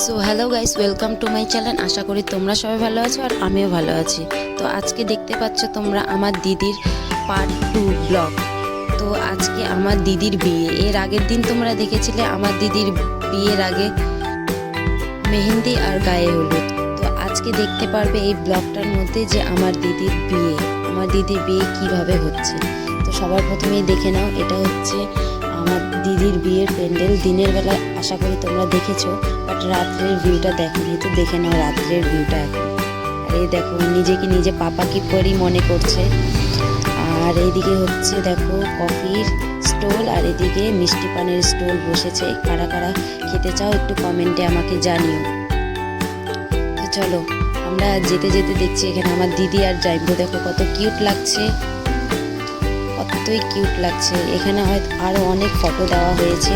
So hello guys, welcome to my channel. আশা করি তোমরা সবাই ভালো আছো আর আমিও ভালো আছি। তো আজকে দেখতে পাচ্ছ তোমরা আমার দিদির পার্ট 2 ব্লগ। তো আজকে আমার দিদির বিয়ে। এর আগের দিন তোমরা দেখেছিলে আমার দিদির বিয়ের আগে মেহেন্দি আর গায়ে হলুদ। তো আজকে দেখতে পারবে এই ব্লগটার মধ্যে যে আমার দিদির বিয়ে কিভাবে হচ্ছে। তো সবার প্রথমেই দেখে নাও, এটা হচ্ছে আমার দিদির বিয়ের প্যান্ডেল। দিনের বেলা আশা করি তোমরা দেখেছো, বাট রাত্রের ভিউটা দেখোনি। তো দেখে নাও রাত্রের ভিউটা এখন। আর এই দেখো নিজেকে নিজে পাপা কি পরি মনে করছে। আর এইদিকে হচ্ছে দেখো কফির স্টল, আর এদিকে মিষ্টি পানের স্টল বসেছে। কারা কারা খেতে চাও একটু কমেন্টে আমাকে জানিও। তো চলো আমরা যেতে যেতে দেখছি এখানে আমার দিদি আর জাইবু দেখো কত কিউট লাগছে, কতই কিউট লাগছে। এখানে হয়তো আরও অনেক ফটো দেওয়া হয়েছে।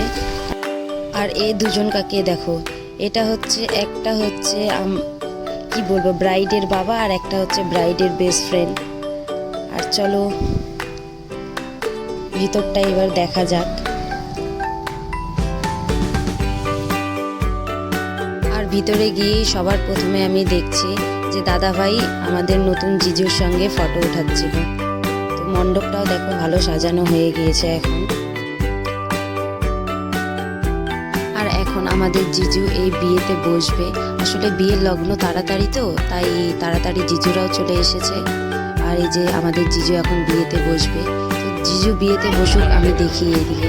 আর এই দুজন কাকে দেখো, এটা হচ্ছে একটা হচ্ছে কি বলবো ব্রাইডের বাবা, আর একটা হচ্ছে ব্রাইডের বেস্ট ফ্রেন্ড। আর চলো ভিতরটা এবার দেখা যাক। আর ভিতরে গিয়েই সবার প্রথমে আমি দেখছি যে দাদা ভাই আমাদের নতুন জিজুর সঙ্গে ফটো উঠাচ্ছিল। তো মণ্ডপটাও দেখো ভালো সাজানো হয়ে গিয়েছে এখন। আর এখন আমাদের জিজু এই বিয়েতে বসবে। আসলে বিয়ের লগ্ন তাড়াতাড়ি, তো তাই তাড়াতাড়ি জিজুরাও চলে এসেছে। আর এই যে আমাদের জিজু এখন বিয়েতে বসবে। তো জিজু বিয়েতে বসুক, আমি দেখি এদিকে।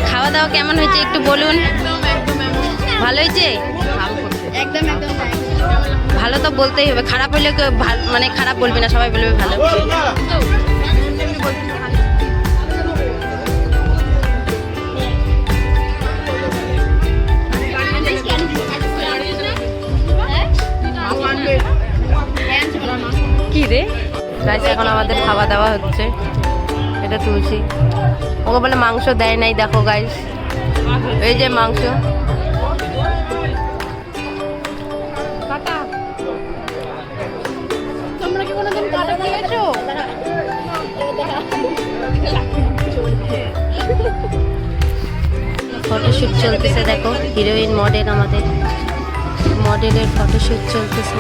খাওয়া দাওয়া কেমন হয়েছে একটু বলুন। ভালো হয়েছে? একদম ভালো তো বলতেই হবে, খারাপ হলে মানে খারাপ বলবি না, সবাই বলবে ভালো। কি রে গাইস, এখন আমাদের খাওয়া দাওয়া হচ্ছে। এটা তুলসী, ওকে বলে মাংস দেয় নাই। দেখো গাইস, এই যে মাংস। তোমরা কি কোনোদিন কাটা খেয়েছো? ফটোশুট চলতেছে দেখো, হিরোইন মডেল, আমাদের মডেলের ফটোশুট চলতেছে।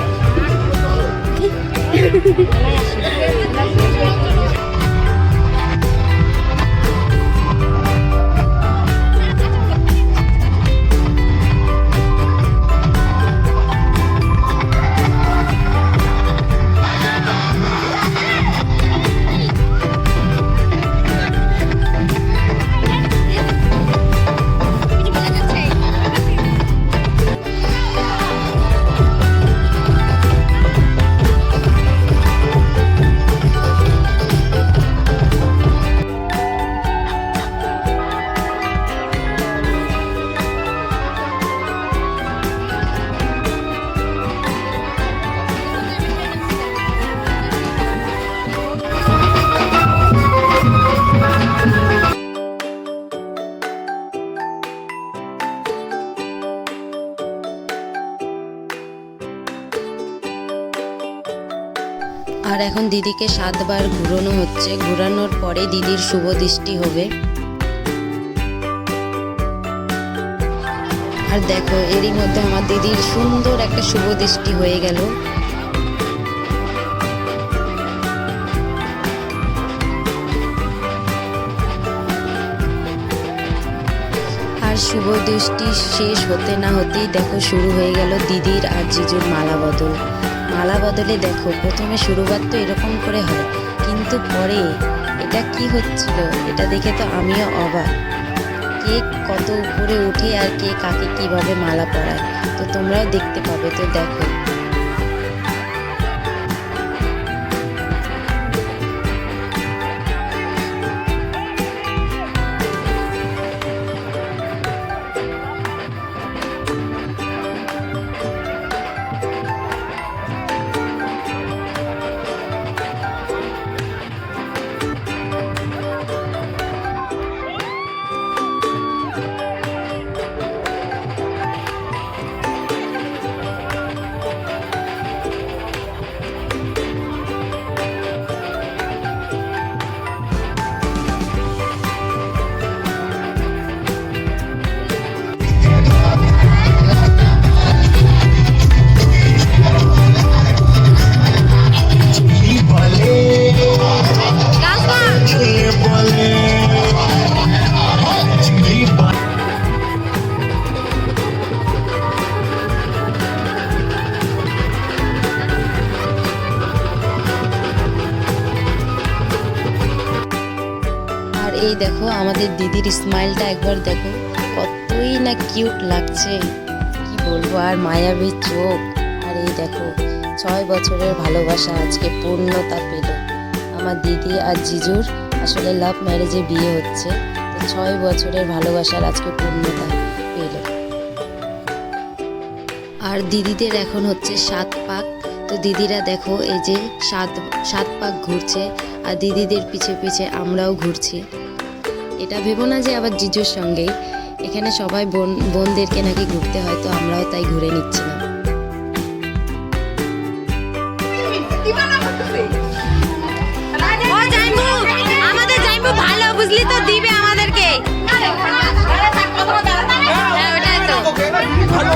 আর এখন দিদিকে 7 বার ঘুরানো হচ্ছে। ঘুরানোর পরে দিদির শুভ দৃষ্টি হবে। আর দেখো এরই মধ্যে আমার দিদির সুন্দর একটা শুভ দৃষ্টি হয়ে গেল। আর শুভ দৃষ্টি শেষ হতে না হতেই দেখো শুরু হয়ে গেল দিদির আর জিজুর মালা বদল। মালা বদলে দেখো প্রথমে শুরুবার তো এরকম করে হয়, কিন্তু পরে এটা কি হচ্ছিল এটা দেখে তো আমিও অবাক। কে কত উপরে উঠে আর কে কাকে কিভাবে মালা পরায়, তো তোমরাও দেখতে পাবে। তো দেখো এই দেখো আমাদের দিদির স্মাইলটা একবার দেখো, কতই না কিউট লাগছে, কি বলবো, আর মায়াবী চোখ। আর এই দেখো 6 বছরের ভালোবাসা আজকে পূর্ণতা পেল। আমার দিদি আর জিজুর আসলে লাভ ম্যারেজে বিয়ে হচ্ছে, তো 6 বছরের ভালোবাসার আজকে পূর্ণতা পেল। আর দিদিদের এখন হচ্ছে 7 পাক। তো দিদিরা দেখো এই যে 7 পাক ঘুরছে, আর দিদিদের পিছে পিছে আমরাও ঘুরছি। এটা ভেবো না যে আবার জিজুর সঙ্গেই, এখানে সবাই বোনদেরকে নাকি ঘুরতে হয়, তো আমরাও তাই ঘুরে নিচ্ছিলাম। আমাদের জাইম্বু ভালো, বুঝলি তো, দিবে আমাদেরকে। হ্যাঁ, ওটাই তো। ভালো।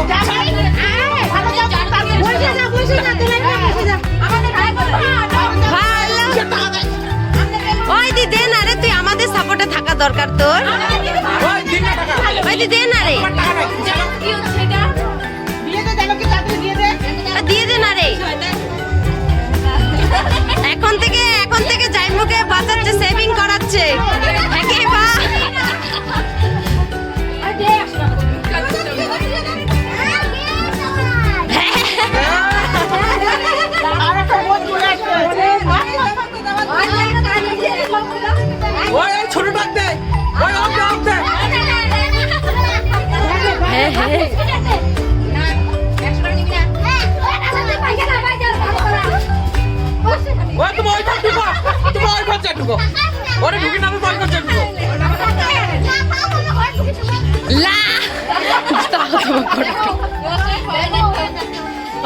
ওই দি দে না রে, তুই আমাদের সাপোর্টে থাকা দরকার তোর। ওই দি দে না রে, দিয়ে দে না রে। এখন থেকে জাইম্বুকে বাঁচাচ্ছে, সেভিং করাচ্ছে। একে বা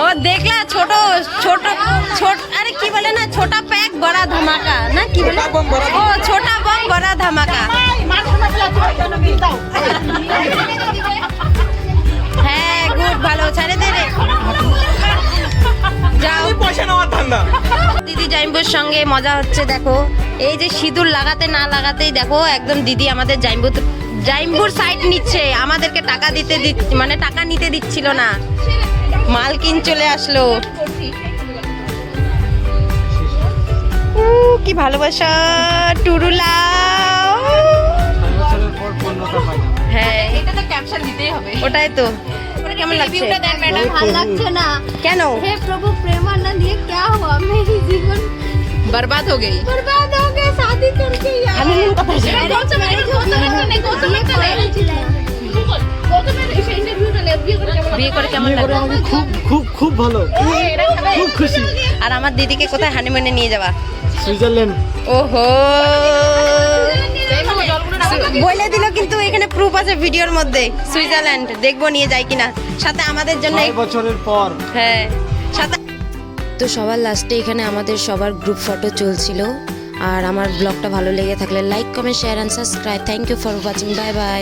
ও দেখলা, ছোট ছোট ছোট, আরে কি বলে না, ছোটা প্যাক বড়া ধামাকা, না কি বলে, ও ছোটা বম বড়া ধামাকা। হ্যাঁ গুড, ভালো, ছাড়ে দে রে, যাও। দিদি জাইম্বুর সঙ্গে মজা হচ্ছে, দেখো এই যে সিঁদুর লাগাতে না লাগাতেই দেখো একদম দিদি আমাদের জাইম্বুর সাইড নিচ্ছে, আমাদেরকে টাকা দিতে মানে টাকা নিতে দিচ্ছিল না, মালকিন চলে আসলো। কি ভালোবাসা টুরুলা। হ্যাঁ, এটা তো ক্যাপশন দিতেই হবে। ওটাই তো। কেমন লাগছে? রিভিউটা দেন ম্যাডাম। ভাল লাগছে না। কেন? हे प्रभु प्रेमानंद ये क्या हुआ, मेरी जीवन बर्बाद हो गई। बर्बाद हो गए शादी करके यार। হানিমুন কোথায় যাবে? বিয়ে করে কেমন লাগলো? খুব ভালো, খুব খুশি। আর আমার দিদিকে কোথায় হানিমুনে নিয়ে যাবা? সুইজারল্যান্ড। ওহো, বলে দিল, কিন্তু এখানে প্রুফ আছে ভিডিওর মধ্যে। সুইজারল্যান্ড দেখবো নিয়ে যায় কিনা, সাথে আমাদের জন্য। 6 বছরের পর। হ্যাঁ, সাথে। তো সবার লাস্টে এখানে আমাদের সবার গ্রুপ ফটো চলছিল। আর আমার ব্লগটা ভালো লেগে থাকলে like, comment, share and subscribe. Thank you for watching, bye by.